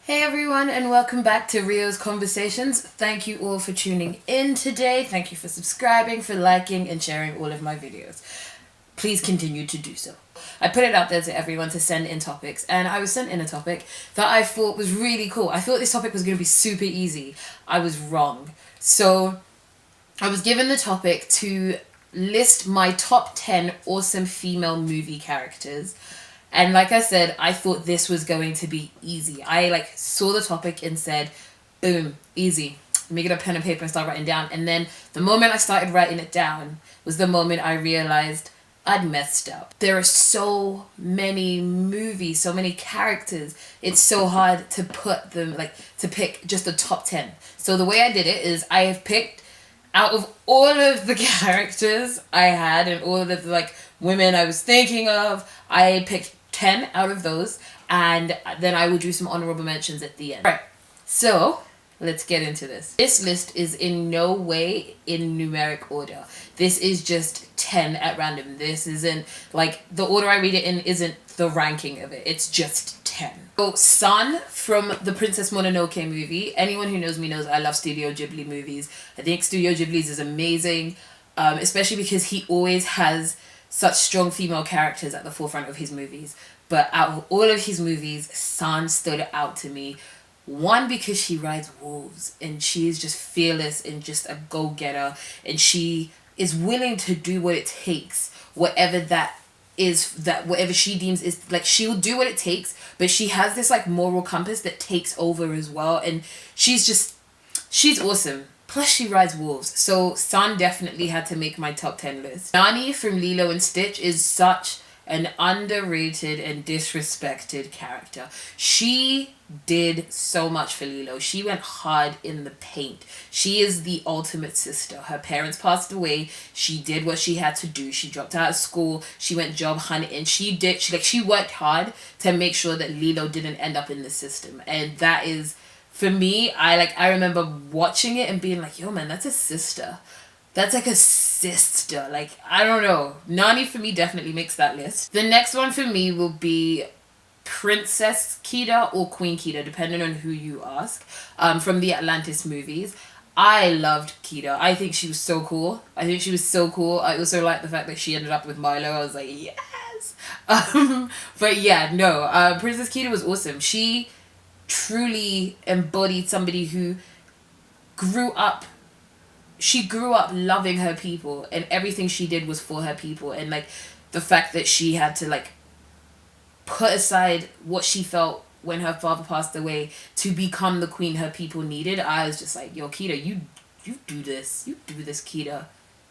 Hey everyone, and welcome back to Rio's Conversations. Thank you all for tuning in today. Thank you for subscribing, for liking, and sharing all of my videos. Please continue to do so. I put it out there to everyone to send in topics, and I was sent in a topic that I thought was really cool. I thought this topic was going to be super easy. I was wrong. So I was given the topic to list my top 10 awesome female movie characters. And like I said, I thought this was going to be easy. I saw the topic and said, boom, easy. Let me get a pen and paper and start writing down. And then the moment I started writing it down was the moment I realized I'd messed up. There are so many movies, so many characters. It's so hard to put them, to pick just the top 10. So the way I did it is I have picked out of all of the characters I had and all of the women I was thinking of, I picked 10 out of those, and then I will do some honorable mentions at the end. Right, so let's get into this. This list is in no way in numeric order. This is just 10 at random. This isn't, the order I read it in isn't the ranking of it. It's just 10. So, San from the Princess Mononoke movie. Anyone who knows me knows I love Studio Ghibli movies. I think Studio Ghibli's is amazing, especially because he always has such strong female characters at the forefront of his movies. But out of all of his movies, San stood out to me. One, because she rides wolves and she is just fearless and just a go-getter, and she is willing to do what it takes, whatever that is, that whatever she deems is, she'll do what it takes, but she has this moral compass that takes over as well, and she's awesome. Plus, she rides wolves. So, San definitely had to make my top 10 list. Nani from Lilo and Stitch is such an underrated and disrespected character. She did so much for Lilo. She went hard in the paint. She is the ultimate sister. Her parents passed away. She did what she had to do. She dropped out of school. She went job hunting. She worked hard to make sure that Lilo didn't end up in the system. And that is, for me, I remember watching it and being like, yo man, that's a sister. That's a sister. I don't know. Nani for me definitely makes that list. The next one for me will be Princess Kida or Queen Kida, depending on who you ask, from the Atlantis movies. I loved Kida. I think she was so cool. I also like the fact that she ended up with Milo. I was like, yes! But yeah, no. Princess Kida was awesome. She truly embodied somebody who grew up loving her people, and everything she did was for her people, and the fact that she had to put aside what she felt when her father passed away to become the queen her people needed. I was just like, yo, Kida, you do this, Kida,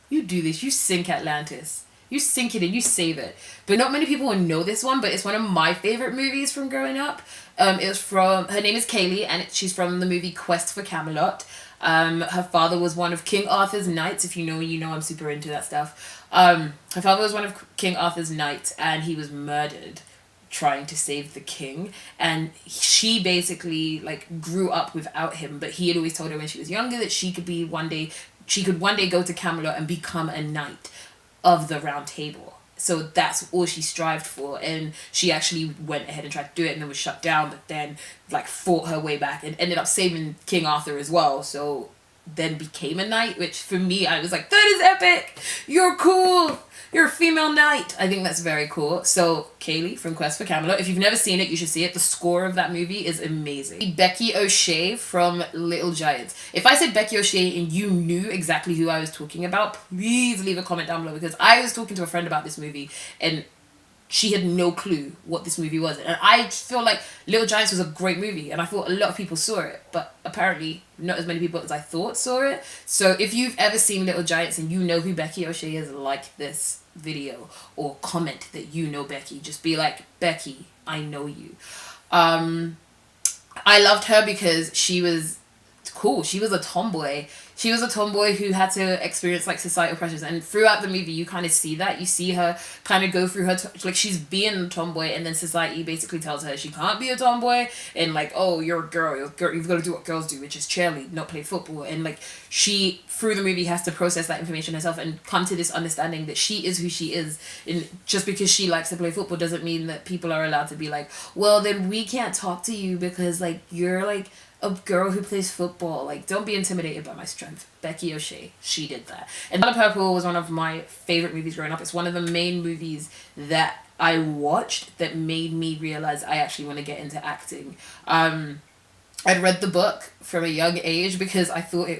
you do this, you sink Atlantis, you sink it and you save it. But not many people will know this one, but it's one of my favorite movies from growing up. Her name is Kaylee, and she's from the movie Quest for Camelot. Her father was one of King Arthur's knights. If you know, you know I'm super into that stuff. Her father was one of King Arthur's knights, and he was murdered trying to save the king. And she basically grew up without him, but he had always told her when she was younger that she could one day go to Camelot and become a knight of the Round Table. So that's all she strived for, and she actually went ahead and tried to do it and then was shut down, but then fought her way back and ended up saving King Arthur as well. So then became a knight, which for me, I was like, that is epic! You're cool! You're a female knight! I think that's very cool. So Kaylee from Quest for Camelot, if you've never seen it, you should see it. The score of that movie is amazing. Becky O'Shea from Little Giants. If I said Becky O'Shea and you knew exactly who I was talking about, please leave a comment down below, because I was talking to a friend about this movie and she had no clue what this movie was. And I feel like Little Giants was a great movie, and I thought a lot of people saw it, but apparently not as many people as I thought saw it. So if you've ever seen Little Giants and you know who Becky O'Shea is, like this video or comment that you know Becky. Just be like, Becky, I know you. I loved her because she was cool. She was a tomboy. she was a tomboy who had to experience like societal pressures, and throughout the movie you kind of see that. You see her kind of go through her like she's being a tomboy, and then society basically tells her she can't be a tomboy, and like, oh, you're a girl, you've got to do what girls do, which is cheerlead, not play football. And like she through the movie has to process that information herself and come to this understanding that she is who she is, and just because she likes to play football doesn't mean that people are allowed to be like, well, then we can't talk to you because like you're like a girl who plays football. Like, don't be intimidated by my strength. Becky O'Shea, she did that. And Color Purple was one of my favorite movies growing up. It's one of the main movies that I watched that made me realize I actually want to get into acting. I'd read the book from a young age because I thought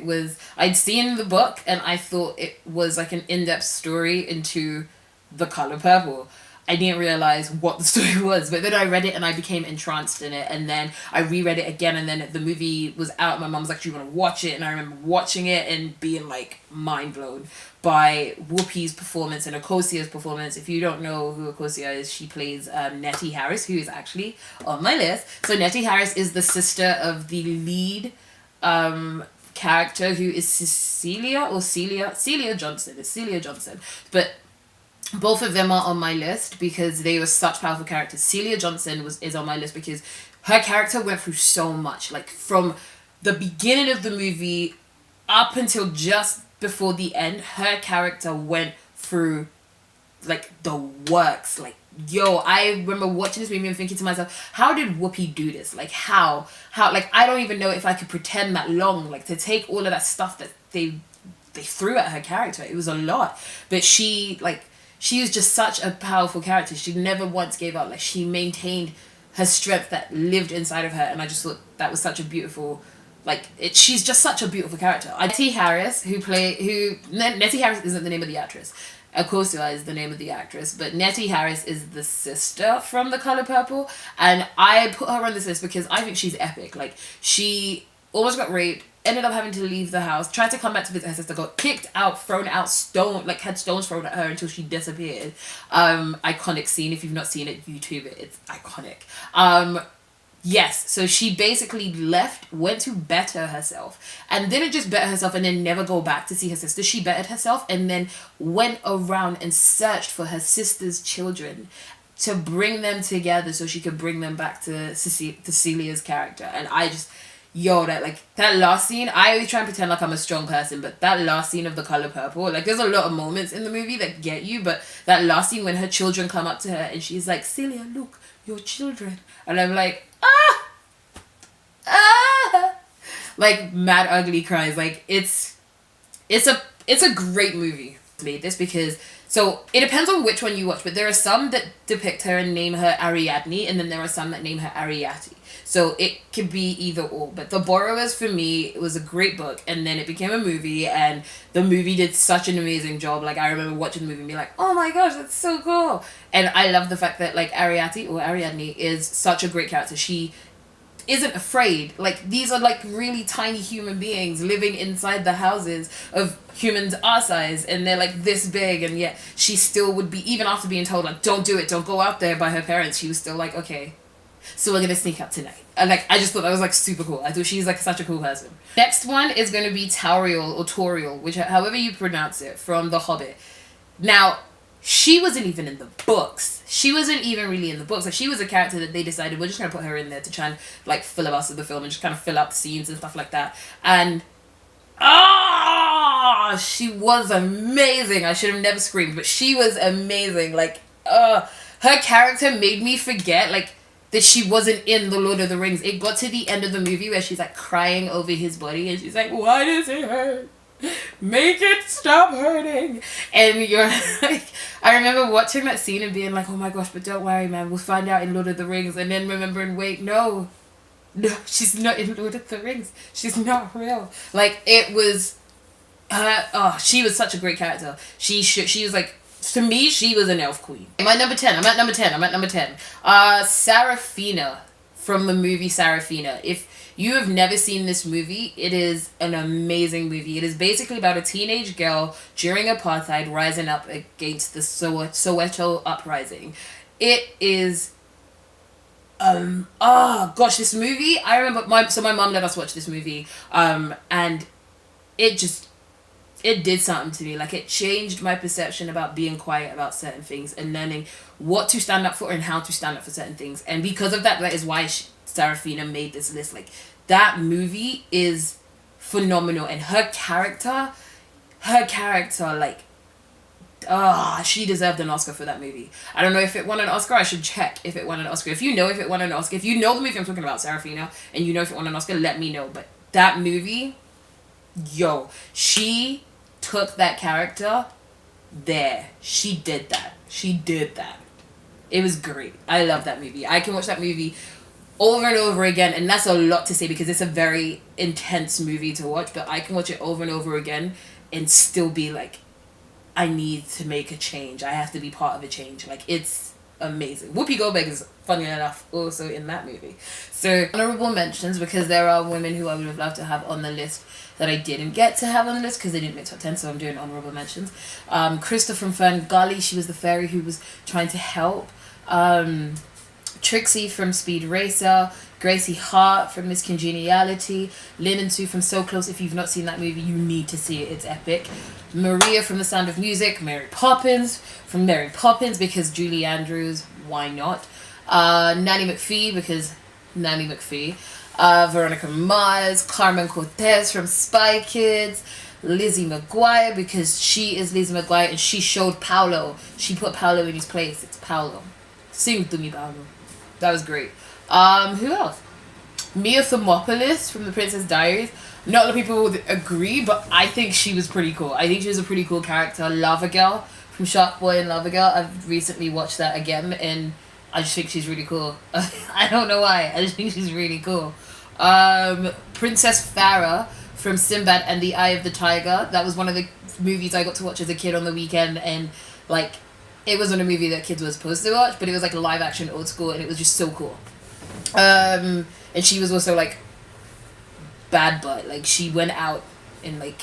I'd seen the book and I thought it was like an in-depth story into The Color Purple. I didn't realize what the story was, but then I read it and I became entranced in it, and then I reread it again, and then the movie was out. My mum was like, "Do you want to watch it?" And I remember watching it and being like mind blown by Whoopi's performance and Okosia's performance. If you don't know who Okosia is, she plays Nettie Harris, who is actually on my list. So Nettie Harris is the sister of the lead character, who is Celia Johnson. It's Celia Johnson, but both of them are on my list because they were such powerful characters. Celia Johnson is on my list because her character went through so much. Like, from the beginning of the movie up until just before the end, her character went through, like, the works. Like, yo, I remember watching this movie and thinking to myself, how did Whoopi do this? Like, how? Like, I don't even know if I could pretend that long. Like, to take all of that stuff that they threw at her character. It was a lot. But she was just such a powerful character. She never once gave up. Like, she maintained her strength that lived inside of her, and I just thought that was such a beautiful, she's just such a beautiful character. Nettie Harris, Nettie Harris isn't the name of the actress. Okosia is the name of the actress, but Nettie Harris is the sister from The Color Purple, and I put her on this list because I think she's epic. Like, she almost got raped, ended up having to leave the house, tried to come back to visit her sister, got kicked out, thrown out, had stones thrown at her until she disappeared. Iconic scene. If you've not seen it, YouTube it. It's iconic. Yes, so she basically left, went to better herself, and didn't just better herself and then never go back to see her sister. She bettered herself and then went around and searched for her sister's children to bring them together so she could bring them back to Cecilia's character. And I just... that last scene, I always try and pretend like I'm a strong person, but that last scene of The Color Purple, like, there's a lot of moments in the movie that get you, but that last scene when her children come up to her and she's like, Celia, look, your children. And I'm like, like, mad ugly cries. Like, it's a great movie. Made this because, so it depends on which one you watch, but there are some that depict her and name her Ariadne, and then there are some that name her Ariadne. So it could be either or. But The Borrowers, for me, it was a great book, and then it became a movie, and the movie did such an amazing job. Like, I remember watching the movie and being like, oh my gosh, that's so cool. And I love the fact that, like, Ariadne is such a great character. She isn't afraid. Like, these are like really tiny human beings living inside the houses of humans our size, and they're like this big, and yet she still would be, even after being told like, don't do it, don't go out there, by her parents, she was still like, okay, so we're gonna sneak out tonight. And like, I just thought that was like super cool. I thought she's like such a cool person. Next one is going to be Tauriel, which however you pronounce it, from The Hobbit. Now, she wasn't even in the books. She wasn't even really in the books. Like, she was a character that they decided we're just going to put her in there to try and, like, filibuster the film and just kind of fill out the scenes and stuff like that. And, she was amazing. I should have never screamed, but she was amazing. Like, her character made me forget, like, that she wasn't in The Lord of the Rings. It got to the end of the movie where she's, like, crying over his body, and she's like, why does it hurt? Make it stop hurting. And you're like, I remember watching that scene and being like, oh my gosh, but don't worry, man, we'll find out in Lord of the Rings. And then remembering, wait, no, she's not in Lord of the Rings. She's not real. Like, it was she was such a great character. She was like, to me, she was an elf queen. I'm at number 10. Sarafina, from the movie Sarafina. If you have never seen this movie, it is an amazing movie. It is basically about a teenage girl during apartheid rising up against the Soweto uprising. It is, this movie, I remember, my mom let us watch this movie, and it did something to me. Like, it changed my perception about being quiet about certain things and learning what to stand up for and how to stand up for certain things. And because of that, that is why Sarafina made this list. Like, that movie is phenomenal. And her character, like, she deserved an Oscar for that movie. I don't know if it won an Oscar. I should check if it won an Oscar. If you know if it won an Oscar, if you know the movie I'm talking about, Sarafina, and you know if it won an Oscar, let me know. But that movie, she took that character there. She did that. It was great. I love that movie. I can watch that movie over and over again, and that's a lot to say because it's a very intense movie to watch, but I can watch it over and over again and still be like, I need to make a change. I have to be part of a change. Like, it's amazing. Whoopi Goldberg is, funny enough, also in that movie. So, honorable mentions, because there are women who I would have loved to have on the list that I didn't get to have on the list because they didn't make top 10, so I'm doing honorable mentions. Krista from Fern Gully, she was the fairy who was trying to help. Trixie from Speed Racer, Gracie Hart from Miss Congeniality, Lynn and Sue from So Close. If you've not seen that movie, you need to see it. It's epic. Maria from The Sound of Music, Mary Poppins from Mary Poppins because Julie Andrews, why not? Nanny McPhee because Nanny McPhee. Veronica Mars, Carmen Cortez from Spy Kids, Lizzie McGuire because she is Lizzie McGuire and she showed Paolo. She put Paolo in his place. It's Paolo. Sing to me, Paolo. That was great. Who else? Mia Thermopolis from The Princess Diaries. Not a lot of people would agree, but I think she was pretty cool. I think she was a pretty cool character. Lava Girl from Shark Boy and Lava Girl. I've recently watched that again, and I just think she's really cool. I don't know why. I just think she's really cool. Princess Farah from Sinbad and the Eye of the Tiger. That was one of the movies I got to watch as a kid on the weekend, and like, it wasn't a movie that kids were supposed to watch, but it was like a live action old school, and it was just so cool. And she was also like bad butt. Like, she went out and like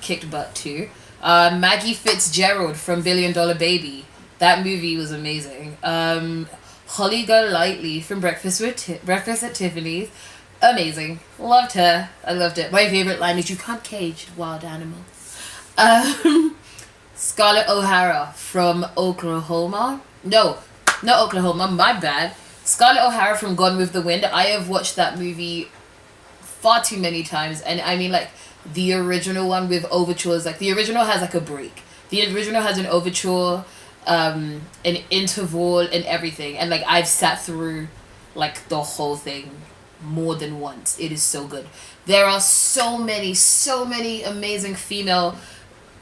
kicked butt too. Maggie Fitzgerald from $1 Billion Baby. That movie was amazing. Holly Golightly from Breakfast at Tiffany's. Amazing. Loved her. I loved it. My favorite line is, "You can't cage wild animals." Scarlett O'Hara from Oklahoma. No, not Oklahoma. My bad. Scarlett O'Hara from Gone with the Wind. I have watched that movie far too many times, and I mean, like, the original one with overtures. Like, the original has like a break. The original has an overture, an interval, and everything. And like, I've sat through like the whole thing more than once. It is so good. There are so many amazing female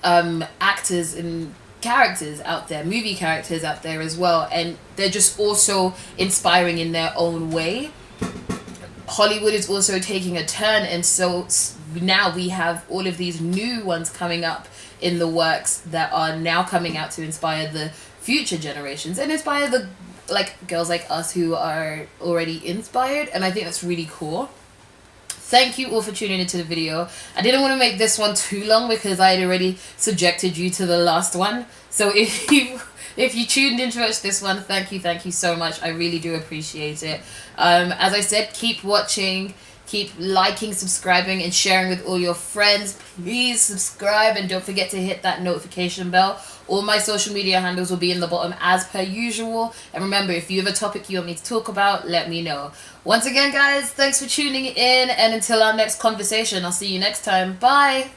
actors and characters out there, movie characters out there as well, and they're just also inspiring in their own way. Hollywood is also taking a turn, and so now we have all of these new ones coming up in the works that are now coming out to inspire the future generations and inspire the like girls like us who are already inspired, and I think that's really cool. Thank you all for tuning into the video. I didn't want to make this one too long because I had already subjected you to the last one. So if you tuned in to watch this one, thank you so much. I really do appreciate it. As I said, keep watching, keep liking, subscribing, and sharing with all your friends. Please subscribe and don't forget to hit that notification bell. All my social media handles will be in the bottom as per usual. And remember, if you have a topic you want me to talk about, let me know. Once again, guys, thanks for tuning in, and until our next conversation, I'll see you next time. Bye!